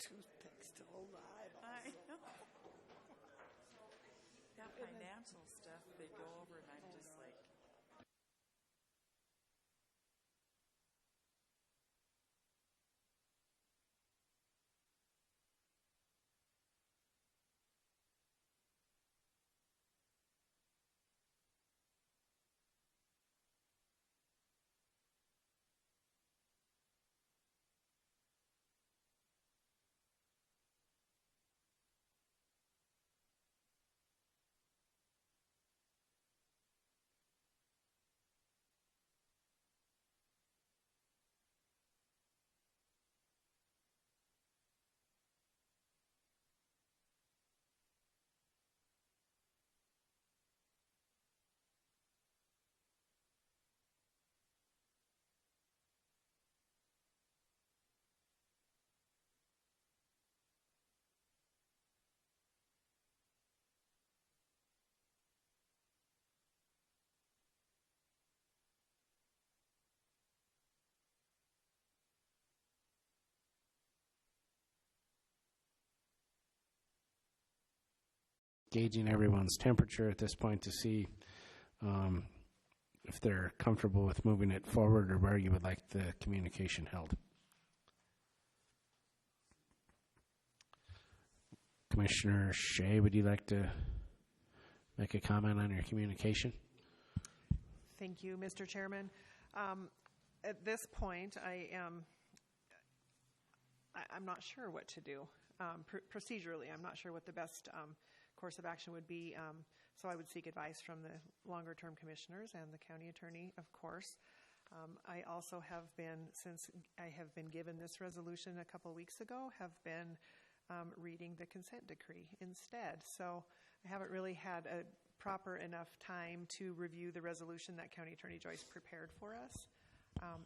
toothpicks to hold the eyeballs. I know. That financial stuff they go over, and I'm just like, gauging everyone's temperature at this point to see if they're comfortable with moving it forward or where you would like the communication held. Commissioner Shea, would you like to make a comment on your communication? Thank you, Mr. Chairman. At this point, I'm not sure what to do. Procedurally, I'm not sure what the best course of action would be. So I would seek advice from the longer-term commissioners and the county attorney, of course. I also have been, since I have been given this resolution a couple weeks ago, have been reading the consent decree instead. So I haven't really had a proper enough time to review the resolution that County Attorney Joyce prepared for us.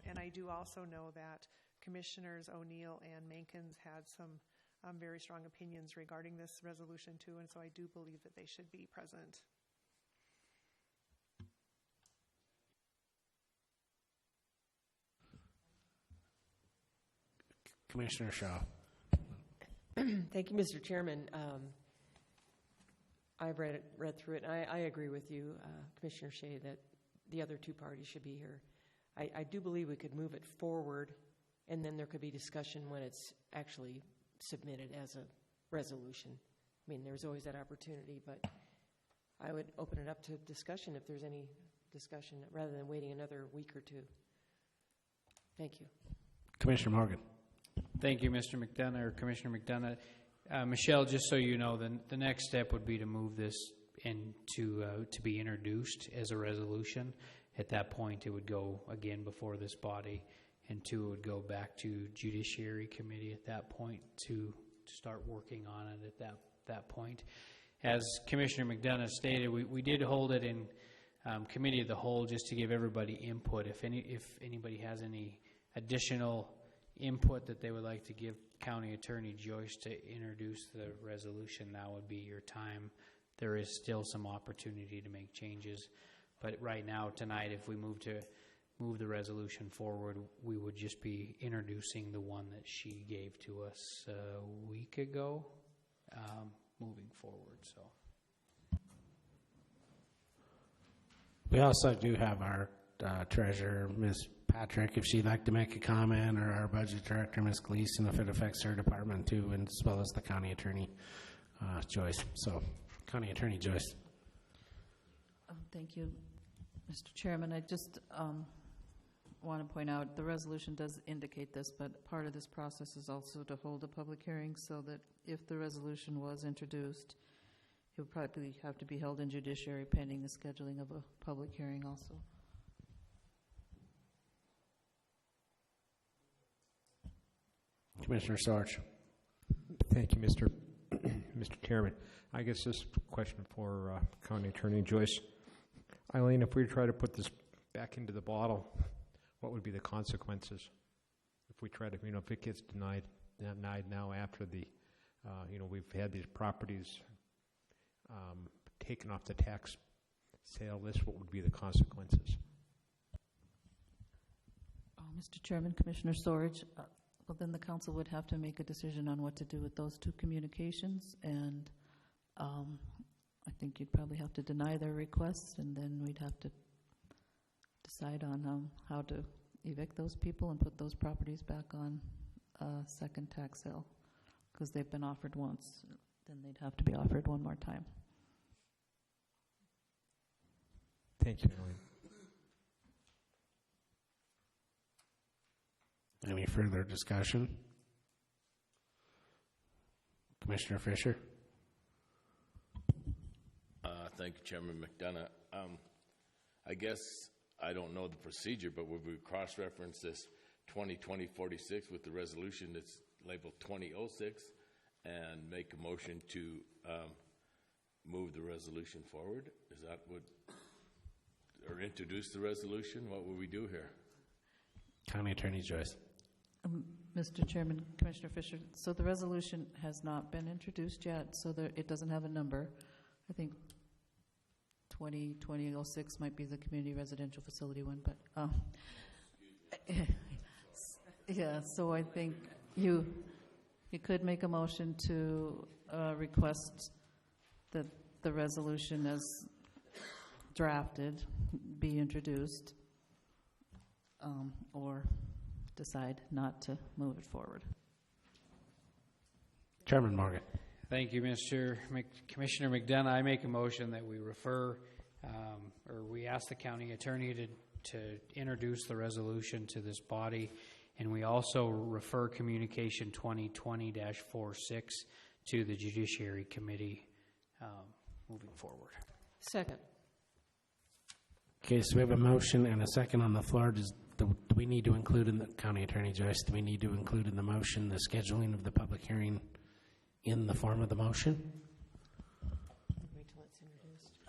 And I do also know that Commissioners O'Neill and Mankins had some very strong opinions regarding this resolution too, and so I do believe that they should be present. Commissioner Shaw. Thank you, Mr. Chairman. I've read through it, and I agree with you, Commissioner Shea, that the other two parties should be here. I do believe we could move it forward, and then there could be discussion when it's actually submitted as a resolution. I mean, there's always that opportunity, but I would open it up to discussion if there's any discussion, rather than waiting another week or two. Thank you. Commissioner Morgan. Thank you, Mr. McDonough, or Commissioner McDonough. Michelle, just so you know, the next step would be to move this into to be introduced as a resolution. At that point, it would go again before this body, and two, it would go back to Judiciary Committee at that point to start working on it at that point. As Commissioner McDonough stated, we did hold it in Committee of the Whole just to give everybody input. If anybody has any additional input that they would like to give County Attorney Joyce to introduce the resolution, now would be your time. There is still some opportunity to make changes, but right now, tonight, if we move the resolution forward, we would just be introducing the one that she gave to us a week ago, moving forward. So we also do have our treasurer, Ms. Patrick, if she'd like to make a comment, or our budget director, Ms. Gleason, if it affects her department too, and as well as the county attorney, Joyce. So, County Attorney Joyce. Thank you, Mr. Chairman. I just want to point out the resolution does indicate this, but part of this process is also to hold a public hearing, so that if the resolution was introduced, it would probably have to be held in judiciary pending the scheduling of a public hearing also. Commissioner Sarge. Thank you, Mr. Chairman. I guess this is a question for County Attorney Joyce. Eileen, if we try to put this back into the bottle, what would be the consequences if we try to, if it gets denied now after the, we've had these properties taken off the tax sale list, what would be the consequences? Mr. Chairman, Commissioner Storage, Well, then the council would have to make a decision on what to do with those two communications, and I think you'd probably have to deny their requests, and then we'd have to decide on how to evict those people and put those properties back on second tax sale, because they've been offered once, then they'd have to be offered one more time. Thank you, Eileen. Any further discussion? Commissioner Fisher? Thank you, Chairman McDonough. I guess I don't know the procedure, but would we cross-reference this 2020-46 with the resolution that's labeled 2006 and make a motion to move the resolution forward? Is that what, or introduce the resolution? What would we do here? County Attorney Joyce. Mr. Chairman, Commissioner Fisher, so the resolution has not been introduced yet, so it doesn't have a number. I think 2006 might be the community residential facility one, but yeah, so I think you could make a motion to request that the resolution as drafted be introduced, or decide not to move it forward. Chairman Morgan. Thank you, Commissioner McDonough. I make a motion that we refer, or we ask the county attorney to introduce the resolution to this body, and we also refer Communication 2020-46 to the Judiciary Committee moving forward. Second. Okay, so we have a motion and a second on the floor. Do we need to include in the County Attorney Joyce, do we need to include in the motion the scheduling of the public hearing in the form of the motion? Wait till it's introduced.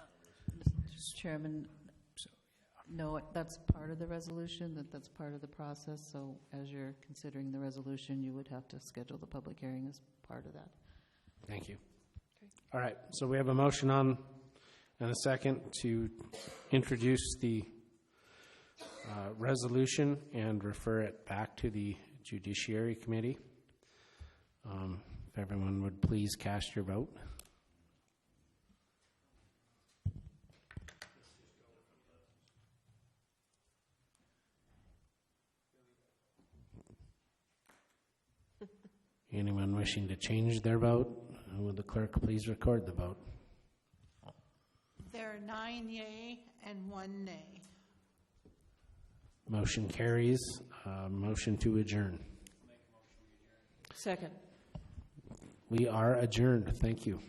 Mr. Chairman, no, that's part of the resolution, that's part of the process, so as you're considering the resolution, you would have to schedule the public hearing as part of that. Thank you. Okay. All right, so we have a motion on and a second to introduce the resolution and refer it back to the Judiciary Committee. If everyone would please cast your vote. Anyone wishing to change their vote, will the clerk please record the vote? There are 9 yea and 1 nay. Motion carries. Motion to adjourn. Second. We are adjourned. Thank you.